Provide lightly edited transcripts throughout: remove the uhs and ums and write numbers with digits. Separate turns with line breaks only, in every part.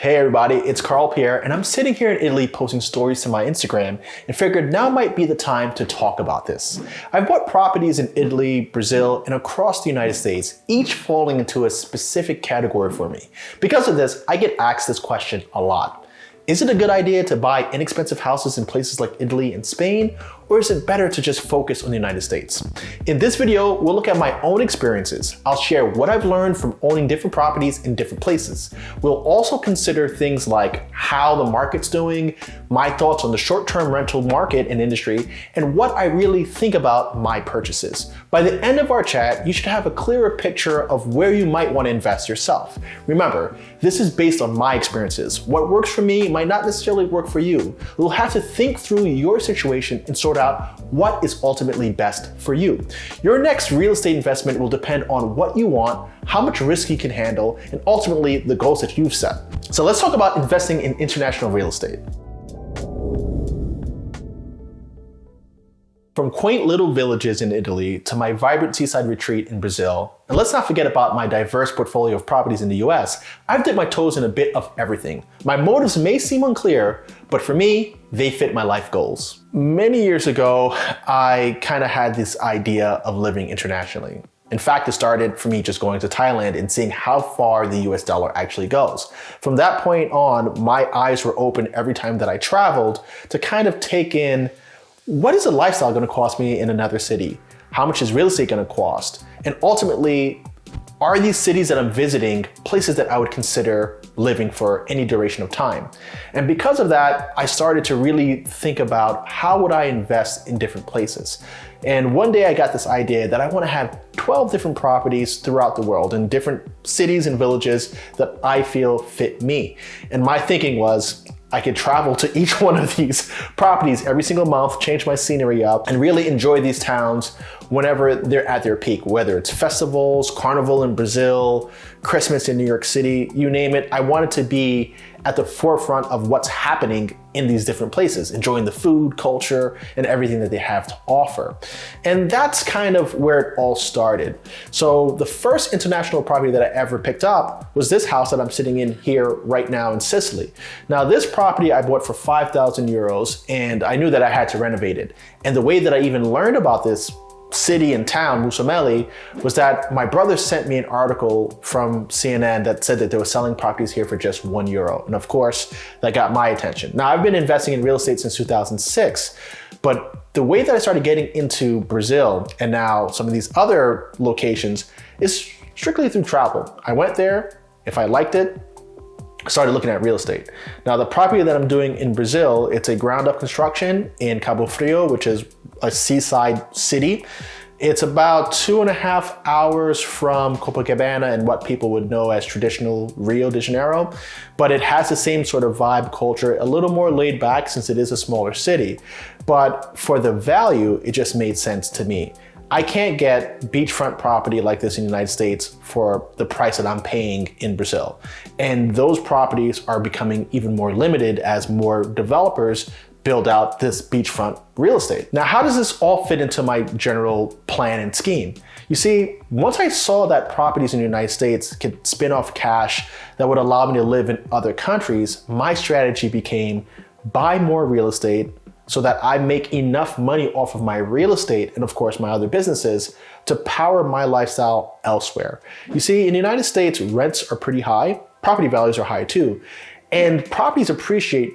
Hey everybody, it's Karl Pierre, and I'm sitting here in Italy posting stories to my Instagram and figured now might be the time to talk about this. I've bought properties in Italy, Brazil, and across the United States, each falling into a specific category for me. Because of this, I get asked this question a lot. Is it a good idea to buy inexpensive houses in places like Italy and Spain, or is it better to just focus on the United States? In this video, we'll look at my own experiences. I'll share what I've learned from owning different properties in different places. We'll also consider things like how the market's doing, my thoughts on the short-term rental market and industry, and what I really think about my purchases. By the end of our chat, you should have a clearer picture of where you might want to invest yourself. Remember, this is based on my experiences. What works for me might not necessarily work for you. You'll have to think through your situation and sort out what is ultimately best for you. Your next real estate investment will depend on what you want, how much risk you can handle, and ultimately the goals that you've set. So let's talk about investing in international real estate. From quaint little villages in Italy to my vibrant seaside retreat in Brazil, and let's not forget about my diverse portfolio of properties in the US, I've dipped my toes in a bit of everything. My motives may seem unclear, but for me, they fit my life goals. Many years ago, I kind of had this idea of living internationally. In fact, it started for me just going to Thailand and seeing how far the US dollar actually goes. From that point on, my eyes were open every time that I traveled to kind of take in, what is a lifestyle going to cost me in another city? How much is real estate going to cost? And ultimately, are these cities that I'm visiting places that I would consider living for any duration of time? And because of that, I started to really think about how would I invest in different places. And one day I got this idea that I want to have 12 different properties throughout the world in different cities and villages that I feel fit me. And my thinking was, I could travel to each one of these properties every single month, change my scenery up, and really enjoy these towns whenever they're at their peak, whether it's festivals, Carnival in Brazil, Christmas in New York City, you name it. I wanted to be at the forefront of what's happening in these different places, enjoying the food, culture, and everything that they have to offer. And that's kind of where it all started. So the first international property that I ever picked up was this house that I'm sitting in here right now in Sicily. Now this property I bought for 5,000 euros, and I knew that I had to renovate it. And the way that I even learned about this city and town, Mussomeli, was that my brother sent me an article from CNN that said that they were selling properties here for just €1. And of course, that got my attention. Now, I've been investing in real estate since 2006, but the way that I started getting into Brazil and now some of these other locations is strictly through travel. I went there, if I liked it, I started looking at real estate. Now, the property that I'm doing in Brazil, it's a ground up construction in Cabo Frio, which is a seaside city. It's about 2.5 hours from Copacabana and what people would know as traditional Rio de Janeiro, but it has the same sort of vibe, culture, a little more laid back since it is a smaller city. But for the value, it just made sense to me. I can't get beachfront property like this in the United States for the price that I'm paying in Brazil. And those properties are becoming even more limited as more developers build out this beachfront real estate. Now, how does this all fit into my general plan and scheme? You see, once I saw that properties in the United States could spin off cash that would allow me to live in other countries, my strategy became buy more real estate so that I make enough money off of my real estate and of course my other businesses to power my lifestyle elsewhere. You see, in the United States, rents are pretty high, property values are high too, and properties appreciate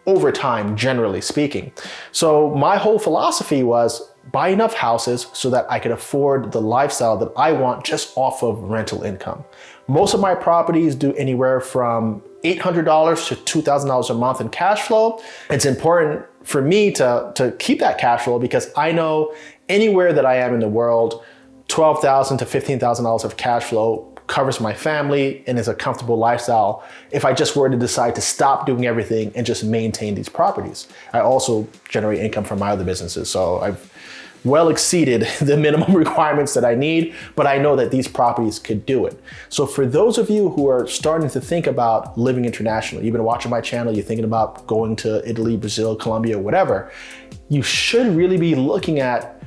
over time, generally speaking. So my whole philosophy was buy enough houses so that I could afford the lifestyle that I want just off of rental income. Most of my properties do anywhere from $800 to $2,000 a month in cash flow. It's important for me to keep that cash flow because I know anywhere that I am in the world, $12,000 to $15,000 of cash flow covers my family and is a comfortable lifestyle if I just were to decide to stop doing everything and just maintain these properties. I also generate income from my other businesses, so I've well exceeded the minimum requirements that I need, but I know that these properties could do it. So for those of you who are starting to think about living internationally, you've been watching my channel, you're thinking about going to Italy, Brazil, Colombia, whatever, you should really be looking at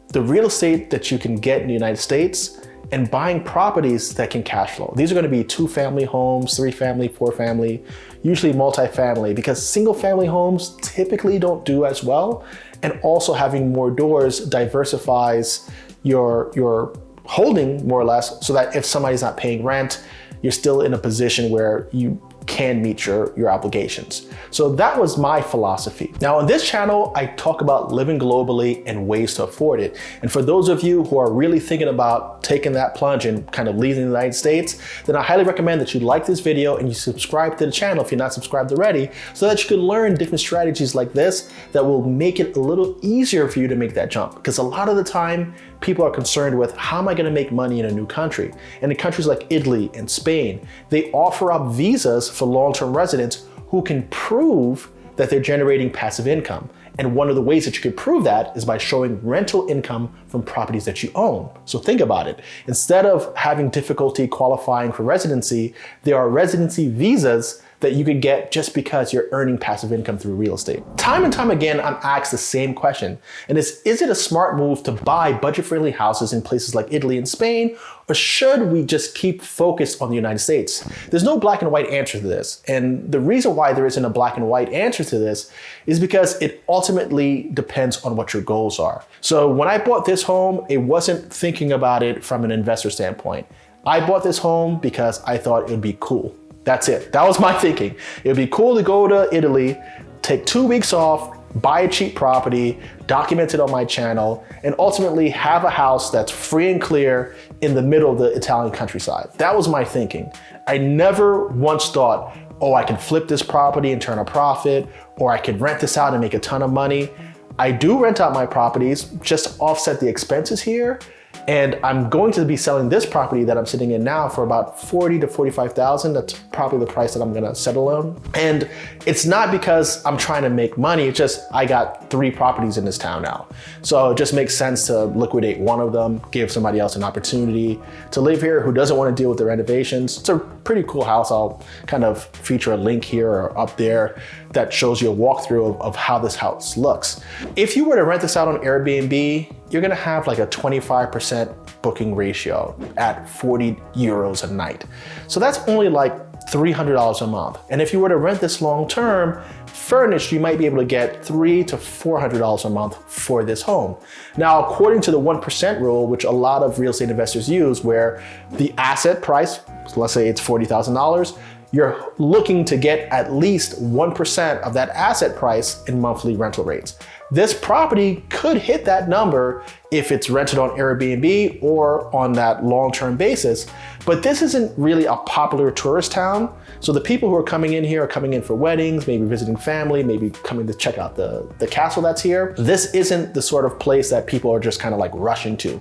the real estate that you can get in the United States and buying properties that can cash flow. These are going to be 2-family homes, 3-family, 4-family, usually multi-family, because single-family homes typically don't do as well. And also having more doors diversifies your holding more or less, so that if somebody's not paying rent, you're still in a position where you can meet your obligations. So that was my philosophy. Now on this channel, I talk about living globally and ways to afford it. And for those of you who are really thinking about taking that plunge and kind of leaving the United States, then I highly recommend that you like this video and you subscribe to the channel if you're not subscribed already, so that you can learn different strategies like this that will make it a little easier for you to make that jump. Because a lot of the time, people are concerned with, how am I gonna make money in a new country? And in countries like Italy and Spain, they offer up visas for long-term residents who can prove that they're generating passive income. And one of the ways that you can prove that is by showing rental income from properties that you own. So think about it. Instead of having difficulty qualifying for residency, there are residency visas that you could get just because you're earning passive income through real estate. Time and time again, I'm asked the same question, and is it a smart move to buy budget-friendly houses in places like Italy and Spain, or should we just keep focused on the United States? There's no black and white answer to this, and the reason why there isn't a black and white answer to this is because it ultimately depends on what your goals are. So when I bought this home, it wasn't thinking about it from an investor standpoint. I bought this home because I thought it would be cool. That's it. That was my thinking. It would be cool to go to Italy, take 2 weeks off, buy a cheap property, document it on my channel, and ultimately have a house that's free and clear in the middle of the Italian countryside. That was my thinking. I never once thought, oh, I can flip this property and turn a profit, or I could rent this out and make a ton of money. I do rent out my properties just to offset the expenses here. And I'm going to be selling this property that I'm sitting in now for about $40,000 to $45,000. That's probably the price that I'm gonna settle on. And it's not because I'm trying to make money, it's just I got 3 properties in this town now. So it just makes sense to liquidate one of them, give somebody else an opportunity to live here who doesn't want to deal with the renovations. It's a pretty cool house. I'll kind of feature a link here or up there that shows you a walkthrough of how this house looks. If you were to rent this out on Airbnb, you're gonna have like a 25% booking ratio at 40 euros a night. So that's only like $300 a month. And if you were to rent this long-term, furnished, you might be able to get $300 to $400 a month for this home. Now, according to the 1% rule, which a lot of real estate investors use, where the asset price, so let's say it's $40,000, you're looking to get at least 1% of that asset price in monthly rental rates. This property could hit that number if it's rented on Airbnb or on that long-term basis, but this isn't really a popular tourist town. So the people who are coming in here are coming in for weddings, maybe visiting family, maybe coming to check out the castle that's here. This isn't the sort of place that people are just kind of like rushing to.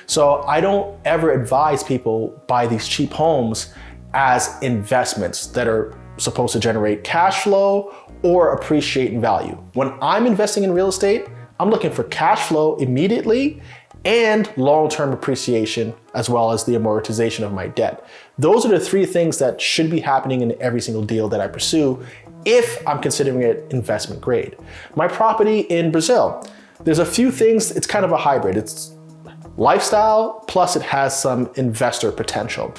So I don't ever advise people buy these cheap homes as investments that are supposed to generate cash flow or appreciate in value. When I'm investing in real estate, I'm looking for cash flow immediately and long-term appreciation, as well as the amortization of my debt. Those are the 3 things that should be happening in every single deal that I pursue if I'm considering it investment grade. My property in Brazil, there's a few things, it's kind of a hybrid. It's lifestyle, plus it has some investor potential.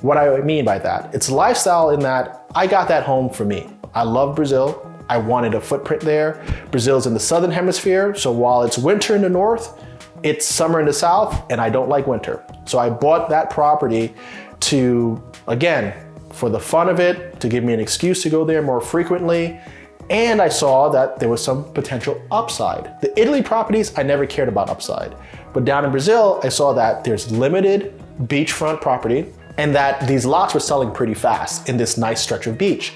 What I mean by that, it's lifestyle in that I got that home for me. I love Brazil. I wanted a footprint there. Brazil's in the southern hemisphere, so while it's winter in the north, it's summer in the south, and I don't like winter. So I bought that property to, again, for the fun of it, to give me an excuse to go there more frequently, and I saw that there was some potential upside. The Italy properties, I never cared about upside. But down in Brazil, I saw that there's limited beachfront property, and that these lots were selling pretty fast in this nice stretch of beach.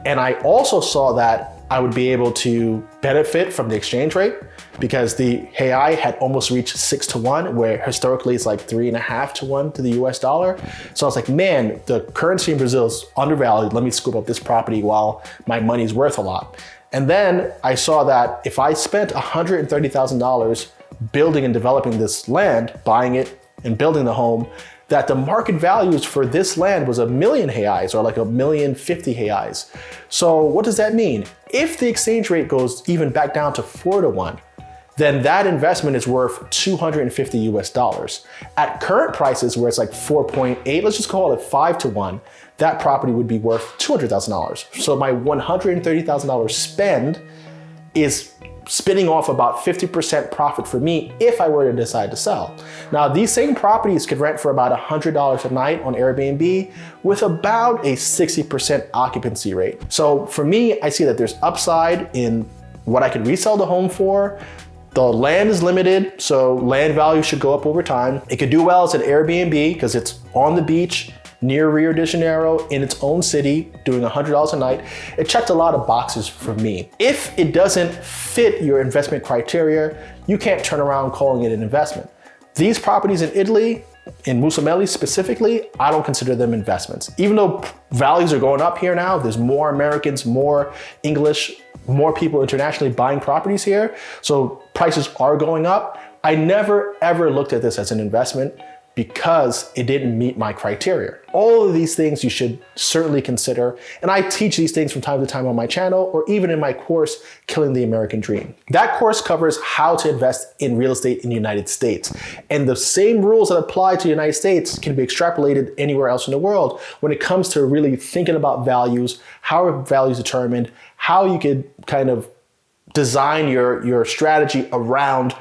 And I also saw that I would be able to benefit from the exchange rate, because the real had almost reached 6 to 1, where historically it's like 3.5 to 1 to the US dollar. So I was like, man, the currency in Brazil is undervalued. Let me scoop up this property while my money's worth a lot. And then I saw that if I spent $130,000 building and developing this land, buying it and building the home, that the market values for this land was $1 million reais, or like $1,050,000 reais. So what does that mean? If the exchange rate goes even back down to 4 to 1, then that investment is worth 250 US dollars. At current prices where it's like 4.8, let's just call it 5 to 1, that property would be worth $200,000. So my $130,000 spend is spinning off about 50% profit for me if I were to decide to sell. Now, these same properties could rent for about $100 a night on Airbnb with about a 60% occupancy rate. So for me, I see that there's upside in what I could resell the home for. The land is limited, so land value should go up over time. It could do well as an Airbnb because it's on the beach, near Rio de Janeiro, in its own city, doing $100 a night. It checked a lot of boxes for me. If it doesn't fit your investment criteria, you can't turn around calling it an investment. These properties in Italy, in Musamelli specifically, I don't consider them investments. Even though values are going up here now, there's more Americans, more English, more people internationally buying properties here, so prices are going up. I never ever looked at this as an investment because it didn't meet my criteria. All of these things you should certainly consider, and I teach these things from time to time on my channel or even in my course, Killing the American Dream. That course covers how to invest in real estate in the United States. And the same rules that apply to the United States can be extrapolated anywhere else in the world when it comes to really thinking about values, how are values determined, how you could kind of design your strategy around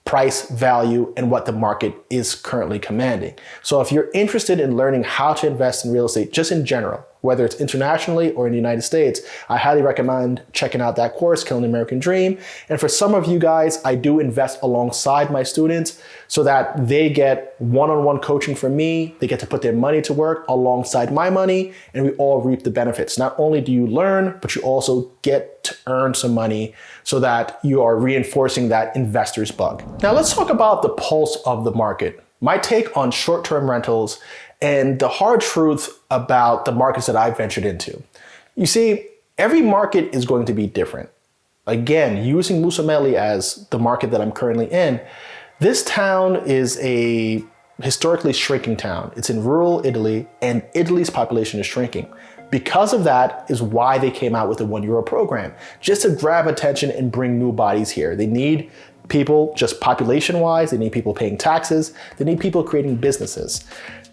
price, value, and what the market is currently commanding. So if you're interested in learning how to invest in real estate, just in general, whether it's internationally or in the United States, I highly recommend checking out that course, Killing the American Dream. And for some of you guys, I do invest alongside my students so that they get one-on-one coaching from me. They get to put their money to work alongside my money, and we all reap the benefits. Not only do you learn, but you also get to earn some money so that you are reinforcing that investor's bug. Now let's talk about the pulse of the market. My take on short-term rentals and the hard truth about the markets that I've ventured into. You see, every market is going to be different. Again, using Musamelli as the market that I'm currently in, this town is a historically shrinking town. It's in rural Italy, and Italy's population is shrinking. Because of that is why they came out with the €1 program, just to grab attention and bring new bodies here. They need people just population-wise, they need people paying taxes, they need people creating businesses.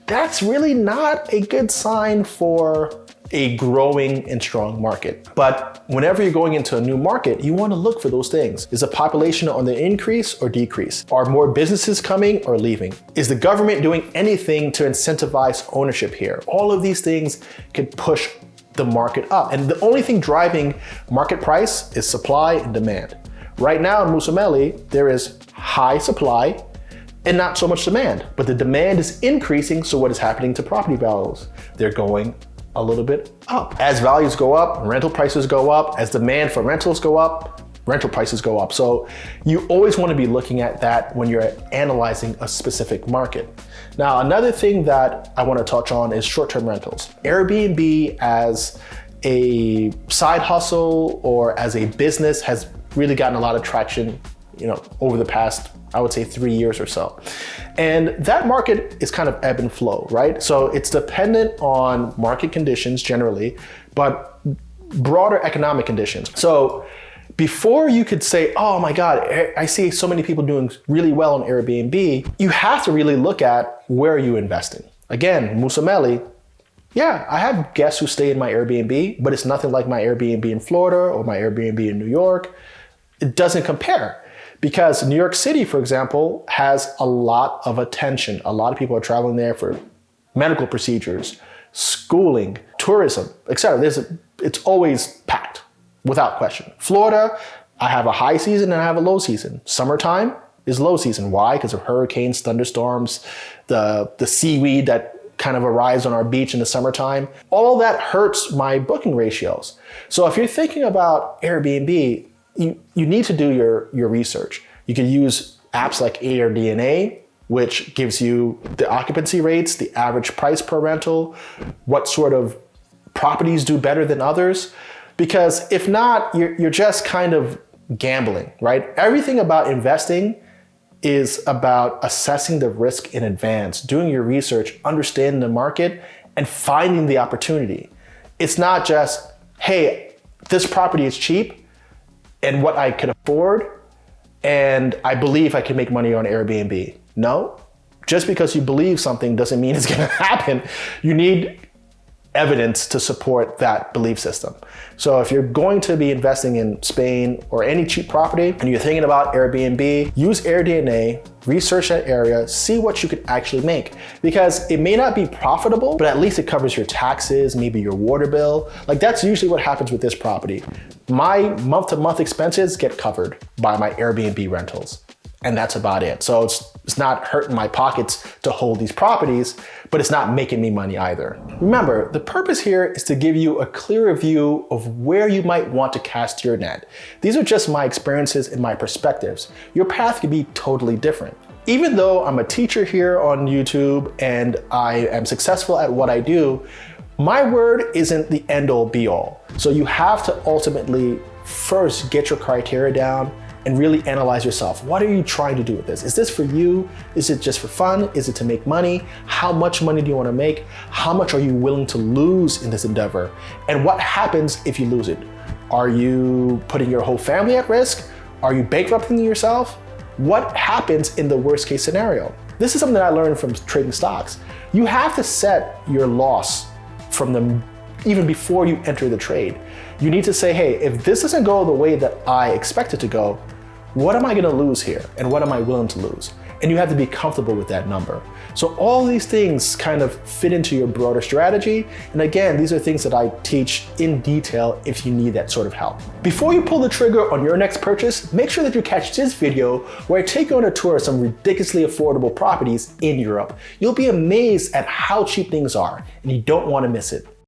That's really not a good sign for a growing and strong market. But whenever you're going into a new market, you want to look for those things. Is the population on the increase or decrease? Are more businesses coming or leaving? Is the government doing anything to incentivize ownership here? All of these things could push the market up. And the only thing driving market price is supply and demand. Right now in Musamelli, there is high supply and not so much demand, but the demand is increasing. So what is happening to property values? They're going a little bit up. As values go up, rental prices go up. As demand for rentals go up, rental prices go up. So you always want to be looking at that when you're analyzing a specific market. Now, another thing that I want to touch on is short-term rentals. Airbnb as a side hustle or as a business has really gotten a lot of traction, over the past, I would say 3 years or so. And that market is kind of ebb and flow, right? So it's dependent on market conditions generally, but broader economic conditions. So before you could say, oh my God, I see so many people doing really well on Airbnb, you have to really look at where are you investing. Again, Musamelli, yeah, I have guests who stay in my Airbnb, but it's nothing like my Airbnb in Florida or my Airbnb in New York. It doesn't compare. Because New York City, for example, has a lot of attention. A lot of people are traveling there for medical procedures, schooling, tourism, etc. It's always packed, without question. Florida, I have a high season and I have a low season. Summertime is low season. Why? Because of hurricanes, thunderstorms, the seaweed that kind of arrives on our beach in the summertime. All that hurts my booking ratios. So if you're thinking about Airbnb, you need to do your research. You can use apps like AirDNA, which gives you the occupancy rates, the average price per rental, what sort of properties do better than others. Because if not, you're just kind of gambling, right? Everything about investing is about assessing the risk in advance, doing your research, understanding the market, and finding the opportunity. It's not just, hey, this property is cheap, and what I can afford and I believe I can make money on Airbnb. No, just because you believe something doesn't mean it's gonna happen. You need evidence to support that belief system. So if you're going to be investing in Spain or any cheap property and you're thinking about Airbnb, use AirDNA, research that area, see what you could actually make. Because it may not be profitable, but at least it covers your taxes, maybe your water bill. Like that's usually what happens with this property. My month-to-month expenses get covered by my Airbnb rentals. And that's about it. So it's not hurting my pockets to hold these properties, but it's not making me money either. Remember, the purpose here is to give you a clearer view of where you might want to cast your net. These are just my experiences and my perspectives. Your path could be totally different. Even though I'm a teacher here on YouTube and I am successful at what I do, my word isn't the end-all be-all. So you have to ultimately first get your criteria down and really analyze yourself. What are you trying to do with this? Is this for you? Is it just for fun? Is it to make money? How much money do you want to make? How much are you willing to lose in this endeavor? And what happens if you lose it? Are you putting your whole family at risk? Are you bankrupting yourself? What happens in the worst case scenario? This is something that I learned from trading stocks. You have to set your loss from them even before you enter the trade. You need to say, hey, if this doesn't go the way that I expect it to go, what am I gonna lose here? And what am I willing to lose? And you have to be comfortable with that number. So all these things kind of fit into your broader strategy. And again, these are things that I teach in detail if you need that sort of help. Before you pull the trigger on your next purchase, make sure that you catch this video where I take you on a tour of some ridiculously affordable properties in Europe. You'll be amazed at how cheap things are, and you don't wanna miss it.